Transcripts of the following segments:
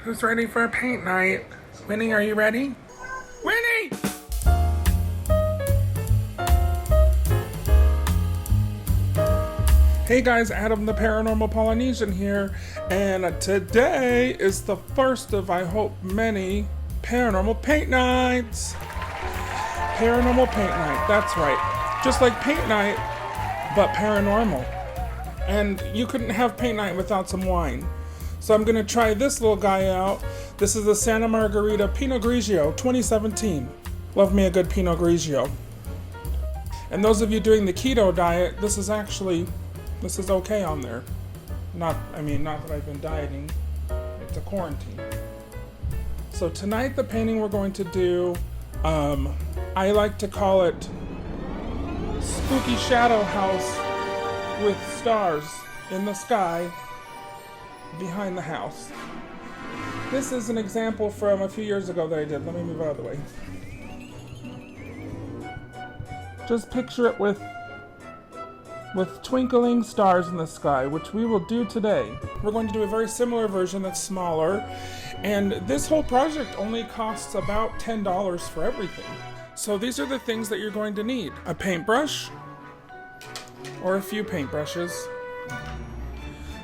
Who's ready for a paint night? Winnie, are you ready? Winnie! Hey guys, Adam the Paranormal Polynesian here, and today is the first of, I hope, many paranormal paint nights. Paranormal paint night, that's right. Just like paint night, but paranormal. And you couldn't have paint night without some wine. So I'm gonna try this little guy out. This is the Santa Margherita Pinot Grigio 2017. Love me a good Pinot Grigio. And those of you doing the keto diet, this is okay on there. Not that I've been dieting. It's a quarantine. So tonight the painting we're going to do, I like to call it Spooky Shadow House with stars in the sky behind the house. This is an example from a few years ago that I did. Let me move out of the way. Just picture it with twinkling stars in the sky, which we will do today. We're going to do a very similar version that's smaller, and this whole project only costs about $10 for everything. So these are the things that you're going to need. A paintbrush, or a few paintbrushes,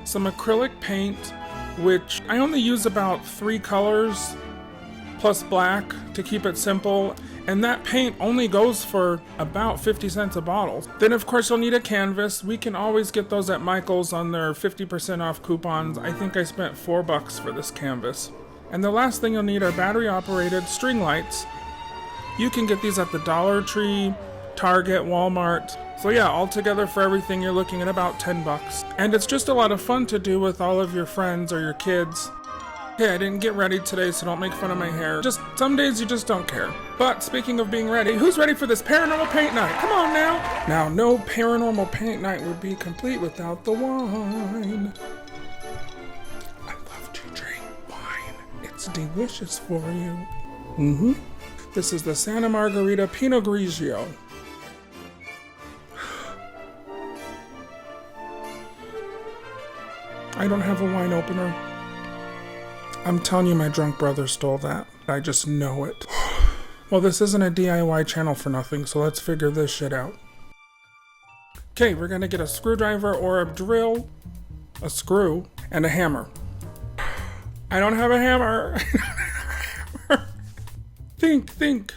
some acrylic paint, which I only use about 3 colors plus black to keep it simple, and that paint only goes for about 50 cents a bottle. Then of course you'll need a canvas. We can always get those at Michael's on their 50% off coupons. I think I spent $4 for this canvas. And the last thing you'll need are battery operated string lights. You can get these at the Dollar Tree, Target, Walmart. So yeah, altogether for everything you're looking at about $10. And it's just a lot of fun to do with all of your friends or your kids. Okay, I didn't get ready today, so don't make fun of my hair. Just some days you just don't care. But speaking of being ready, who's ready for this paranormal paint night? Come on now! Now, no paranormal paint night would be complete without the wine. I love to drink wine. It's delicious for you. This is the Santa Margherita Pinot Grigio. I don't have a wine opener. I'm telling you, my drunk brother stole that. I just know it. Well, this isn't a DIY channel for nothing, so let's figure this shit out. Okay, we're gonna get a screwdriver or a drill, a screw, and a hammer. I don't have a hammer. Think.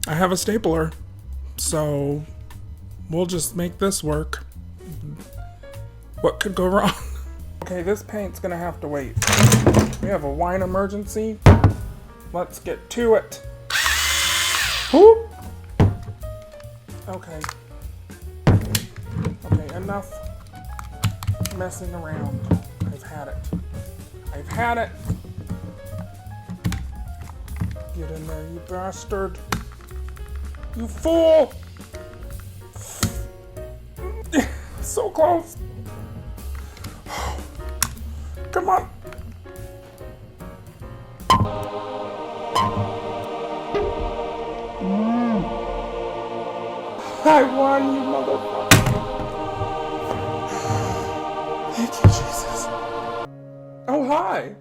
I have a stapler, so we'll just make this work. What could go wrong? Okay, this paint's gonna have to wait. We have a wine emergency. Let's get to it. Whoop. Okay, enough messing around. I've had it. Get in there, you bastard. You fool! So close. Come on. I won, you motherfucker. Thank you, Jesus. Oh, hi.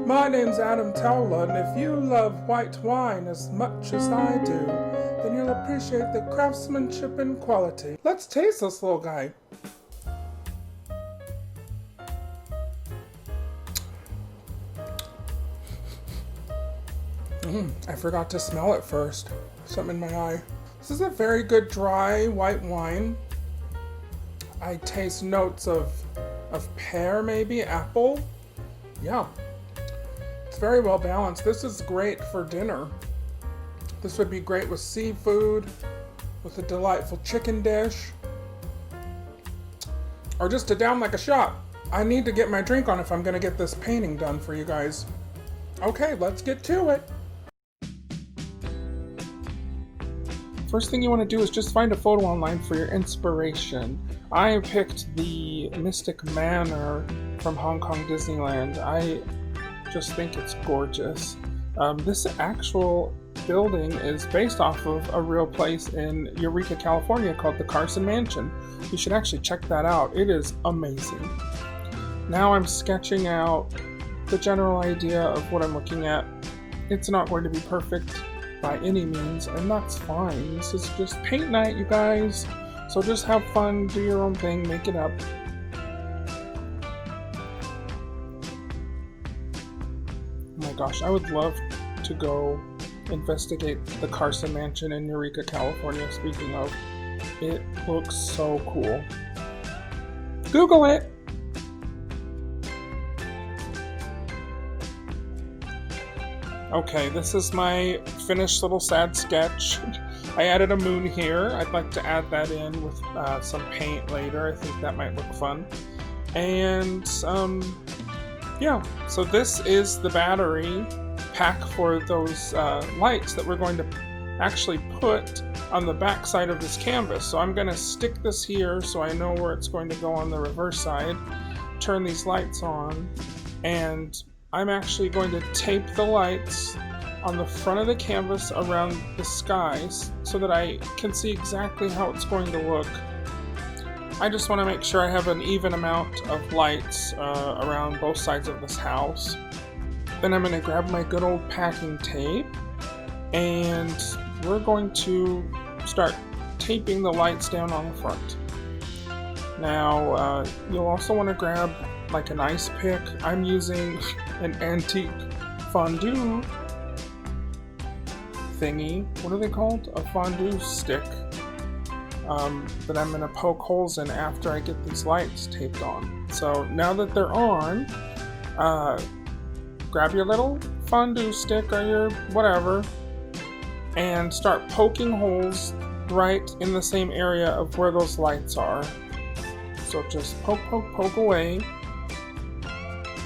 My name's Adam Towler, and if you love white wine as much as I do, then you'll appreciate the craftsmanship and quality. Let's taste this little guy. I forgot to smell it first. Something in my eye. This is a very good dry white wine. I taste notes of pear, maybe apple. Yeah, it's very well balanced. This is great for dinner. This would be great with seafood, with a delightful chicken dish, or just to down like a shot. I need to get my drink on if I'm gonna get this painting done for you guys. Okay, let's get to it. First thing you want to do is just find a photo online for your inspiration. I picked the Mystic Manor from Hong Kong Disneyland. I just think it's gorgeous. This actual building is based off of a real place in Eureka, California called the Carson Mansion. You should actually check that out. It is amazing. Now I'm sketching out the general idea of what I'm looking at. It's not going to be perfect by any means, and that's fine. This is just paint night, you guys. So just have fun, do your own thing, make it up. Oh my gosh, I would love to go investigate the Carson Mansion in Eureka, California. Speaking of, it looks so cool. Google it! Okay, this is my finished little sad sketch. I added a moon here. I'd like to add that in with some paint later. I think that might look fun. And yeah, so this is the battery pack for those lights that we're going to actually put on the back side of this canvas. So I'm going to stick this here so I know where it's going to go on the reverse side, turn these lights on, and I'm actually going to tape the lights on the front of the canvas around the skies so that I can see exactly how it's going to look. I just want to make sure I have an even amount of lights around both sides of this house. Then I'm going to grab my good old packing tape, and we're going to start taping the lights down on the front. Now, you'll also want to grab like an ice pick. I'm using an antique fondue thingy. What are they called? A fondue stick that I'm going to poke holes in after I get these lights taped on. So now that they're on, grab your little fondue stick or your whatever and start poking holes right in the same area of where those lights are. So just poke, poke, poke away.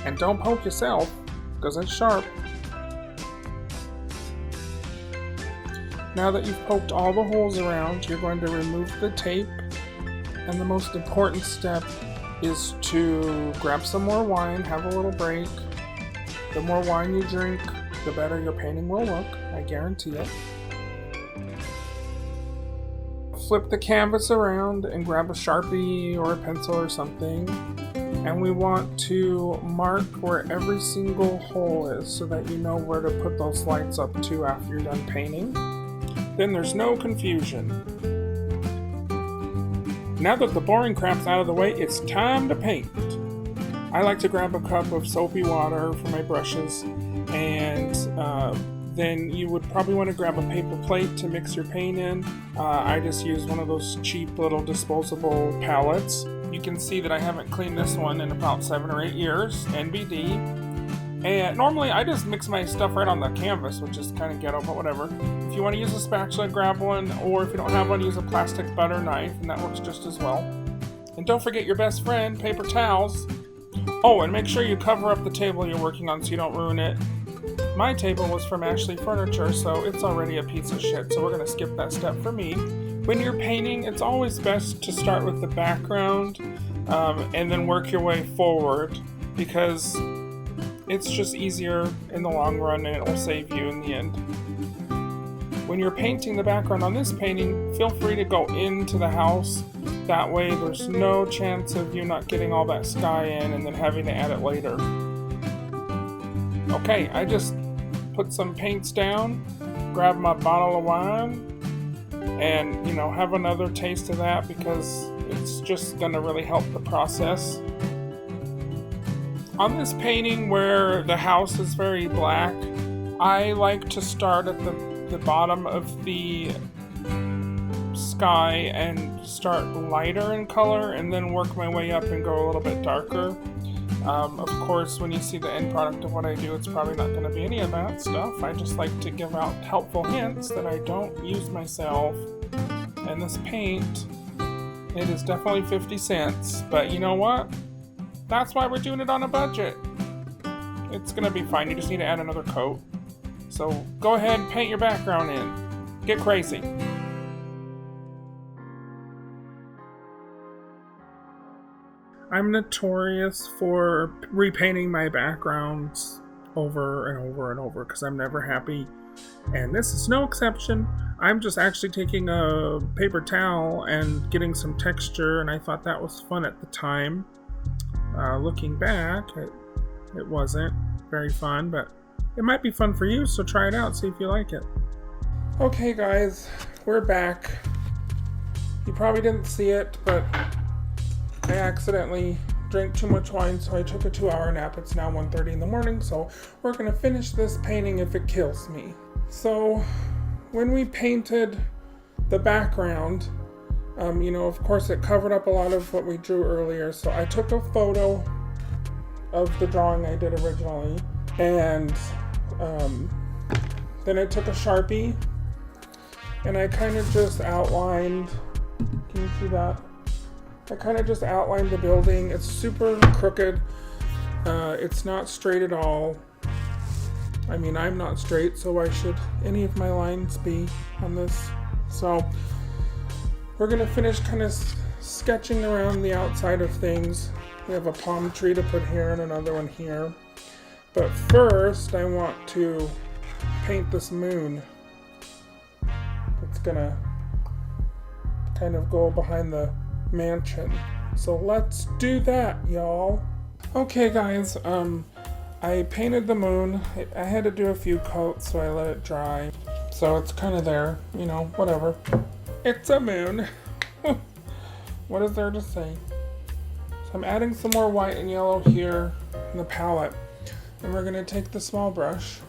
And don't poke yourself, because it's sharp. Now that you've poked all the holes around, you're going to remove the tape. And the most important step is to grab some more wine, have a little break. The more wine you drink, the better your painting will look, I guarantee it. Flip the canvas around and grab a Sharpie or a pencil or something. And we want to mark where every single hole is so that you know where to put those lights up to after you're done painting. Then there's no confusion. Now that the boring crap's out of the way, it's time to paint. I like to grab a cup of soapy water for my brushes, and then you would probably want to grab a paper plate to mix your paint in. I just use one of those cheap little disposable palettes. You can see that I haven't cleaned this one in about 7 or 8 years, NBD. And normally I just mix my stuff right on the canvas, which is kind of ghetto, but whatever. If you want to use a spatula, grab one, or if you don't have one, use a plastic butter knife, and that works just as well. And don't forget your best friend, paper towels. Oh, and make sure you cover up the table you're working on so you don't ruin it. My table was from Ashley Furniture, so it's already a piece of shit, so we're going to skip that step for me. When you're painting, it's always best to start with the background and then work your way forward, because it's just easier in the long run and it will save you in the end. When you're painting the background on this painting, feel free to go into the house. That way there's no chance of you not getting all that sky in and then having to add it later. Okay, I just put some paints down, grab my bottle of wine, and have another taste of that because it's just going to really help the process. On this painting where the house is very black, I like to start at the bottom of the sky and start lighter in color and then work my way up and go a little bit darker. Of course, when you see the end product of what I do, it's probably not going to be any of that stuff. I just like to give out helpful hints that I don't use myself. And this paint, it is definitely 50 cents, but you know what? That's why we're doing it on a budget. It's going to be fine. You just need to add another coat. So go ahead and paint your background in. Get crazy. I'm notorious for repainting my backgrounds over and over and over because I'm never happy. And this is no exception. I'm just actually taking a paper towel and getting some texture, and I thought that was fun at the time. Looking back, it wasn't. very fun, but it might be fun for you, so try it out, see if you like it. Okay guys, we're back. You probably didn't see it, but I accidentally drank too much wine, so I took a 2-hour nap. It's now 1:30 in the morning, so we're gonna finish this painting if it kills me. So when we painted the background, of course it covered up a lot of what we drew earlier, so I took a photo of the drawing I did originally, and then I took a Sharpie and I kind of just outlined, can you see that? I kind of just outlined the building. It's super crooked. It's not straight at all. I mean, I'm not straight, so why should any of my lines be on this? So we're gonna finish kind of sketching around the outside of things. We have a palm tree to put here and another one here. But first, I want to paint this moon. It's gonna kind of go behind the mansion. So let's do that, y'all. Okay guys, I painted the moon. I had to do a few coats, so I let it dry. So it's kind of there, whatever. It's a moon. What is there to say? So I'm adding some more white and yellow here in the palette. And we're gonna take the small brush.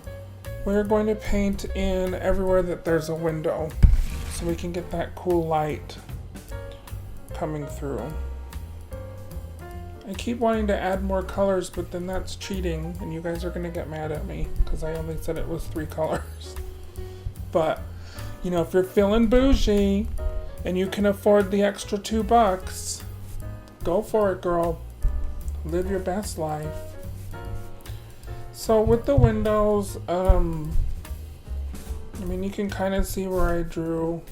We're going to paint in everywhere that there's a window, so we can get that cool light coming through. I keep wanting to add more colors, but then that's cheating, and you guys are gonna get mad at me because I only said it was 3 colors. But, if you're feeling bougie and you can afford the extra $2, go for it, girl. Live your best life. So with the windows, you can kind of see where I drew.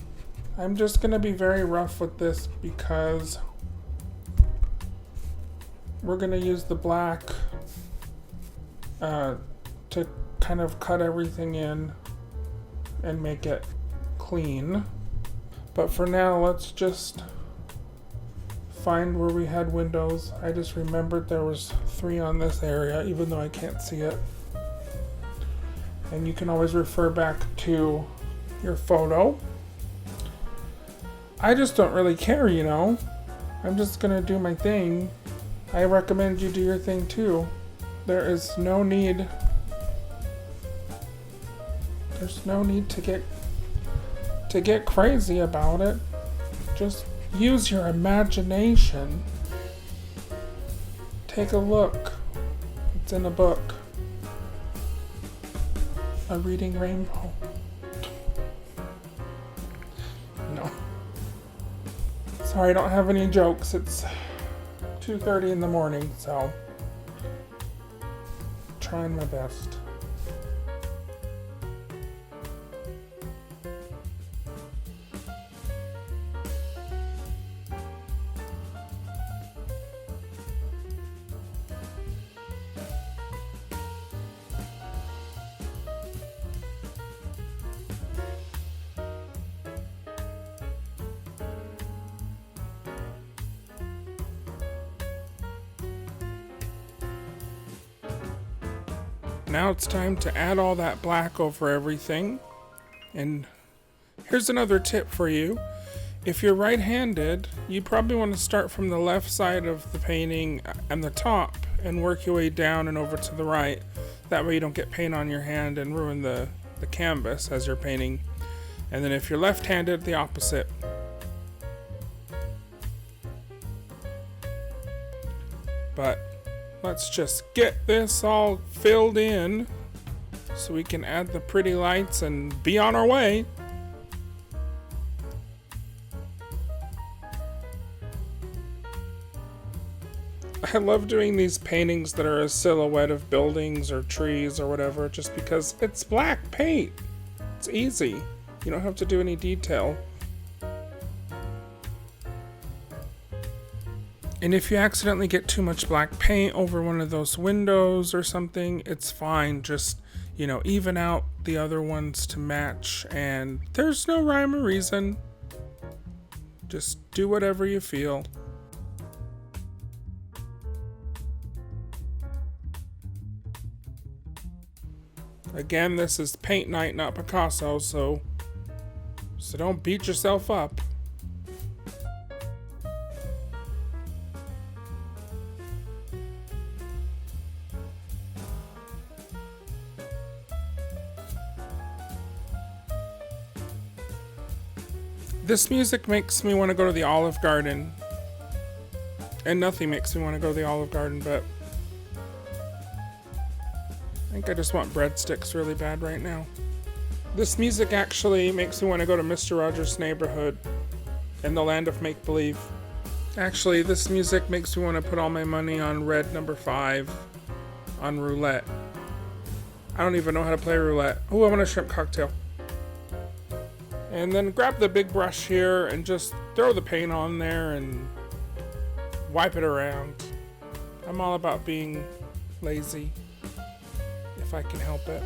I'm just going to be very rough with this because we're going to use the black to kind of cut everything in and make it clean. But for now, let's just find where we had windows. I just remembered there was 3 on this area, even though I can't see it. And you can always refer back to your photo. I just don't really care, I'm just gonna do my thing. I recommend you do your thing too. There is no need. There's no need to get crazy about it. Just use your imagination. Take a look. It's in a book. A Reading Rainbow. No. Sorry, I don't have any jokes. It's 2:30 in the morning, so trying my best. Now it's time to add all that black over everything. And here's another tip for you. If you're right-handed, you probably want to start from the left side of the painting and the top and work your way down and over to the right. That way you don't get paint on your hand and ruin the canvas as you're painting. And then if you're left-handed, the opposite. But let's just get this all filled in so we can add the pretty lights and be on our way. I love doing these paintings that are a silhouette of buildings or trees or whatever, just because it's black paint. It's easy. You don't have to do any detail. And if you accidentally get too much black paint over one of those windows or something, it's fine. Just, even out the other ones to match. And there's no rhyme or reason. Just do whatever you feel. . Again, this is paint night, not Picasso, so don't beat yourself up. This music makes me want to go to the Olive Garden. And nothing makes me want to go to the Olive Garden, but I think I just want breadsticks really bad right now. This music actually makes me want to go to Mr. Rogers' Neighborhood in the land of make-believe. Actually, this music makes me want to put all my money on red number 5 on roulette. I don't even know how to play roulette. Oh, I want a shrimp cocktail. And then grab the big brush here and just throw the paint on there and wipe it around. I'm all about being lazy, if I can help it.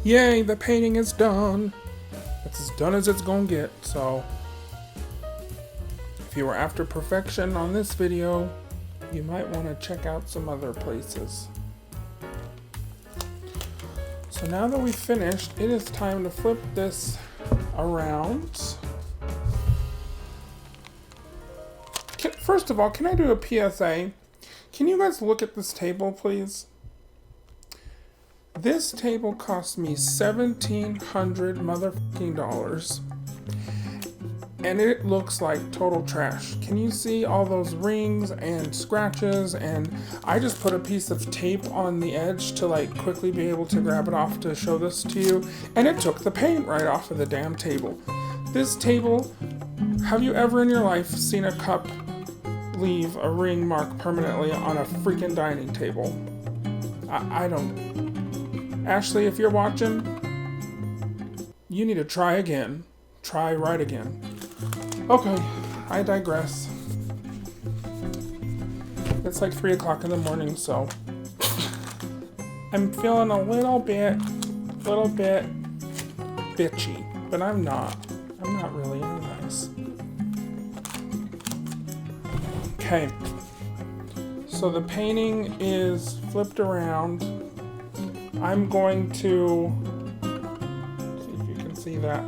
Yay, the painting is done. It's as done as it's gonna get, so if you were after perfection on this video, you might want to check out some other places. So now that we've finished, it is time to flip this around. First of all, can I do a PSA? Can you guys look at this table, please? This table cost me $1,700 motherfucking dollars. And it looks like total trash. Can you see all those rings and scratches? And I just put a piece of tape on the edge to like quickly be able to grab it off to show this to you. And it took the paint right off of the damn table. This table, have you ever in your life seen a cup leave a ring mark permanently on a freaking dining table? I don't. Ashley, if you're watching, you need to try again. Try right again. Okay, I digress. It's like 3 o'clock in the morning, so I'm feeling a little bit bitchy, but I'm not. I'm not really. I'm nice. Okay, so the painting is flipped around. I'm going to see if you can see that.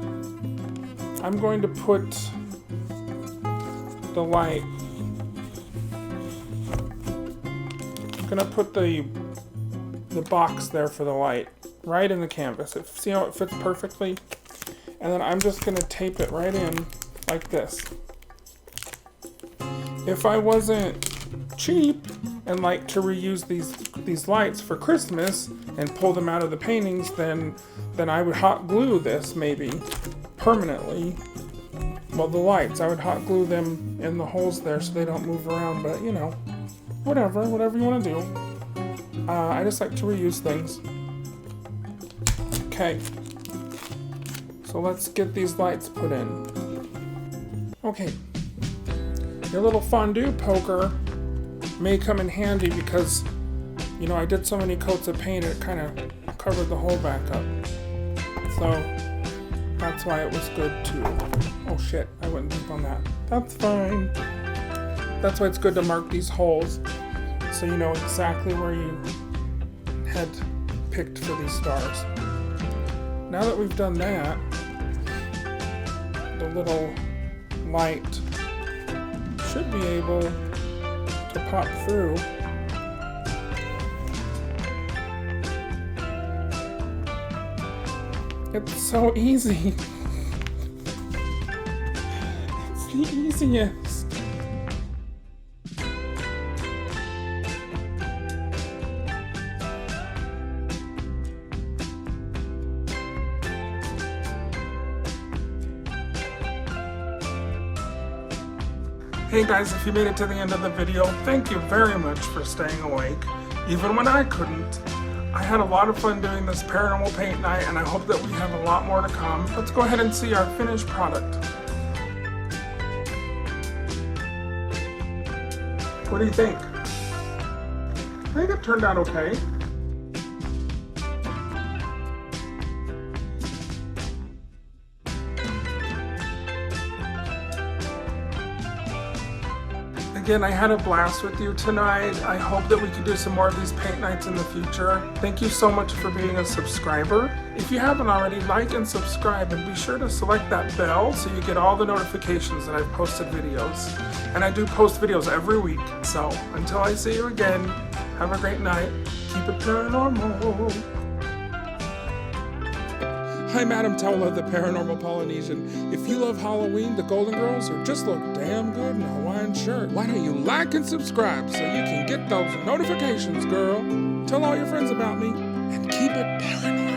I'm going to put the light. I'm gonna put the box there for the light right in the canvas. See how it fits perfectly? And then I'm just gonna tape it right in like this. If I wasn't cheap and like to reuse these lights for Christmas and pull them out of the paintings, then I would hot glue this maybe permanently. Well, the lights, I would hot glue them in the holes there so they don't move around, but you know, whatever you want to do. I just like to reuse things. Okay, so let's get these lights put in. Okay, your little fondue poker may come in handy because, you know, I did so many coats of paint it kind of covered the hole back up. So that's why it was good too. Oh shit, I wouldn't think on that. That's fine. That's why it's good to mark these holes so you know exactly where you had picked for these stars. Now that we've done that, the little light should be able to pop through. It's so easy. It's the easiest. Hey guys, if you made it to the end of the video, thank you very much for staying awake, even when I couldn't. I had a lot of fun doing this paranormal paint night, and I hope that we have a lot more to come. Let's go ahead and see our finished product. What do you think? I think it turned out okay. Again, I had a blast with you tonight. I hope that we can do some more of these paint nights in the future. Thank you so much for being a subscriber. If you haven't already, like and subscribe, and be sure to select that bell so you get all the notifications that I've posted videos. And I do post videos every week. So until I see you again, have a great night. Keep it paranormal. I'm Adam Tola, the Paranormal Polynesian. If you love Halloween, the Golden Girls, or just look damn good in a Hawaiian shirt, why don't you like and subscribe so you can get those notifications, girl? Tell all your friends about me, and keep it paranormal.